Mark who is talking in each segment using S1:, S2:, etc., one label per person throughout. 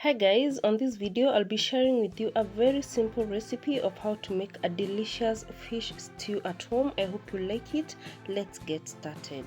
S1: Hi guys, on this video I'll be sharing with you a very simple recipe of how to make a delicious fish stew at home. I hope you like it. Let's get started.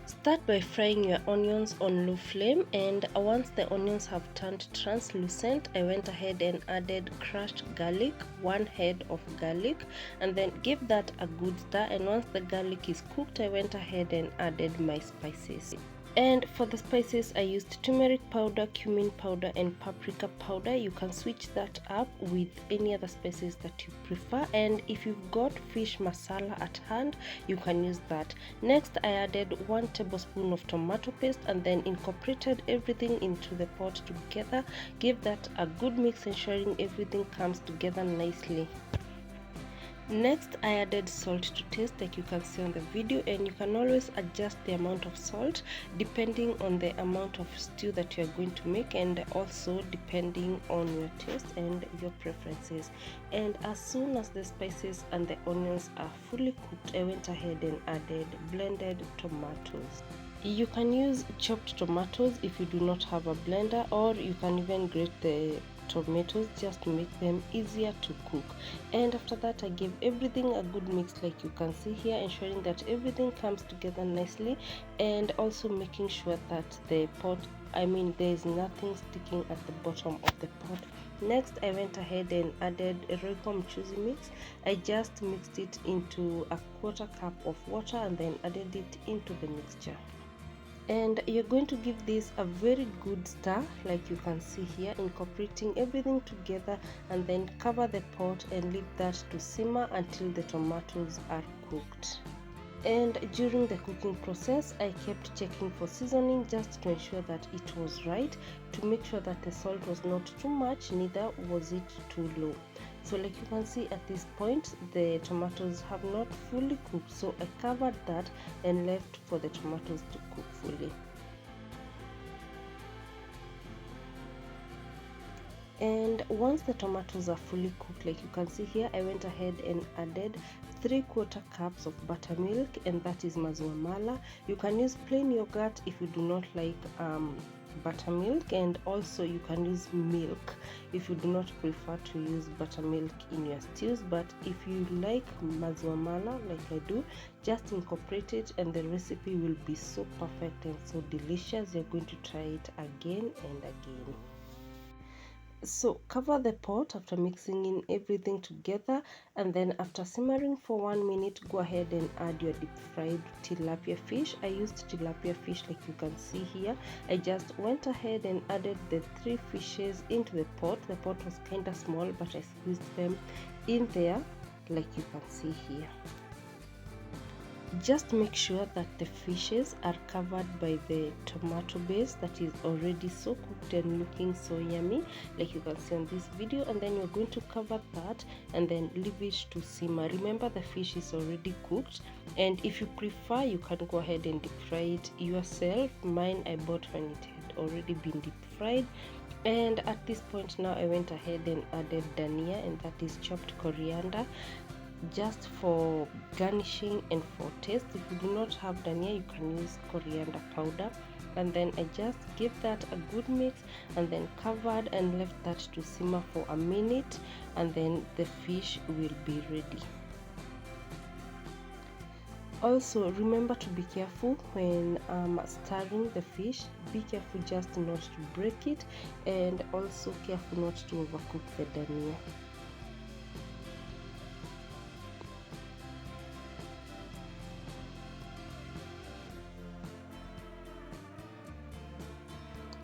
S1: Start by frying your onions on low flame, and once the onions have turned translucent, I went ahead and added crushed garlic, 1 head of garlic, and then give that a good stir. And once the garlic is cooked, I went ahead and added my spices. And for the spices, I used turmeric powder, cumin powder, and paprika powder. You can switch that up with any other spices that you prefer. And if you've got fish masala at hand, you can use that. Next, I added 1 tablespoon of tomato paste and then incorporated everything into the pot together. Give that a good mix, ensuring everything comes together nicely. Next, I added salt to taste, like you can see on the video, and you can always adjust the amount of salt depending on the amount of stew that you are going to make, and also depending on your taste and your preferences. And as soon as the spices and the onions are fully cooked, I went ahead and added blended tomatoes. You can use chopped tomatoes if you do not have a blender, or you can even grate the tomatoes just to make them easier to cook. And after that, I gave everything a good mix, like you can see here, ensuring that everything comes together nicely, and also making sure that the pot, there is nothing sticking at the bottom of the pot. Next, I went ahead and added a Royco mchuzi mix. I just mixed it into a 1/4 cup of water and then added it into the mixture. And you're going to give this a very good stir, like you can see here, incorporating everything together, and then cover the pot and leave that to simmer until the tomatoes are cooked. And during the cooking process, I kept checking for seasoning just to ensure that it was right, to make sure that the salt was not too much, neither was it too low. So like you can see at this point, the tomatoes have not fully cooked, so I covered that and left for the tomatoes to cook fully. And once the tomatoes are fully cooked, like you can see here, I went ahead and added 3/4 cups of buttermilk, and that is maziwa mala. You can use plain yogurt if you do not like buttermilk, and also you can use milk if you do not prefer to use buttermilk in your stews. But if you like maziwa mala like I do, just incorporate it and the recipe will be so perfect and so delicious. You're going to try it again and again. So cover the pot after mixing in everything together, and then after simmering for 1 minute, go ahead and add your deep fried tilapia fish. I used tilapia fish like you can see here. I just went ahead and added the 3 fishes into the pot. The pot was kind of small, but I squeezed them in there like you can see here. Just make sure that the fishes are covered by the tomato base that is already so cooked and looking so yummy, like you can see on this video. And then you're going to cover that and then leave it to simmer. Remember, the fish is already cooked, and if you prefer, you can go ahead and deep fry it yourself. Mine I bought when it had already been deep fried. And at this point now, I went ahead and added dhania, and that is chopped coriander, just for garnishing and for taste. If you do not have dhania, you can use coriander powder. And then I just give that a good mix and then covered and left that to simmer for a minute, and then the fish will be ready. Also, remember to be careful when stirring the fish. Be careful just not to break it, and also careful not to overcook the dhania.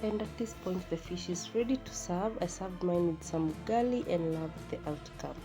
S1: And at this point, the fish is ready to serve. I served mine with some ugali and loved the outcome.